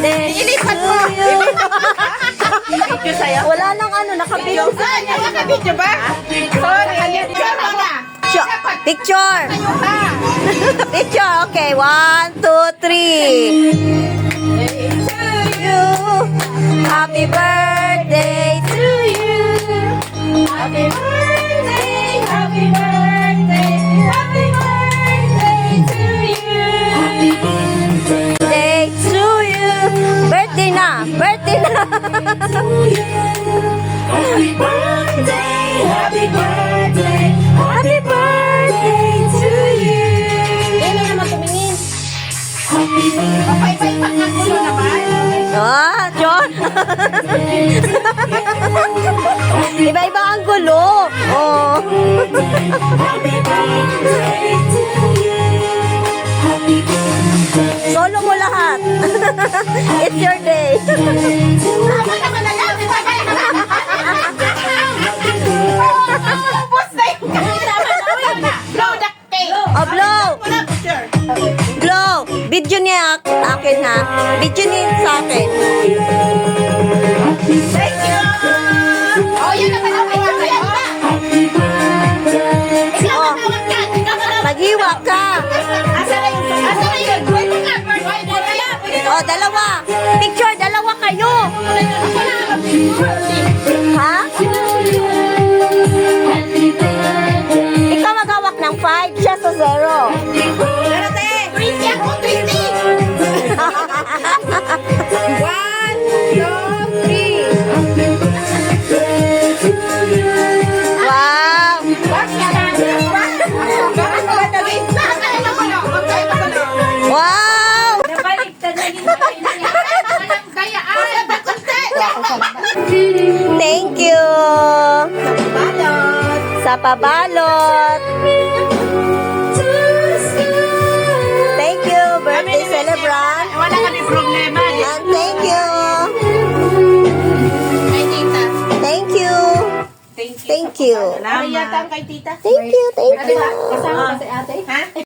Ilipat mo! Video sa'yo? Wala nang ano, nakabidyo. Nakabidyo ba? Sorry. Picture! Picture, okay. 1, 2, 3. To you. Happy birthday to you. Happy birthday, happy birthday, happy birthday to you. Happy birthday to you. Birthday na, birthday na. Happy birthday, happy birthday, happy birthday to you. Yan na naman tumingin. Happy birthday. Papay-pay-pak ang gulo naman. Ah, John. Iba-iba ang gulo. Oh. Solo mo lahat. It's your day. Tama naman na lang. Ubus na yung kamera. Blow the cake. Oh, blow. Wala picture. Blow. Video niya akin ha. Video niya sa akin. Thank you. Oh, yun naman ang kaya ba? Ikaw Oh. matawag ka. Ikaw matawag. Maghiwa ka. Asa na yun? Asa na yun? Pwede nga. Pwede nga. Oh, dalawa. Picture, dalawa kayo. Ha? Ikaw maghawak ng 5, siya sa 0. Pero te, 20 ako, 20. 1, 2, 3. Wow! Wow! Thank you! Sa pabalot! Thank you, birthday celebrant! Wala kami problema. And thank you! Thank you! Thank you! Ano yata ang kay tita? Thank you, thank you! Kasama ba si ate? Ha?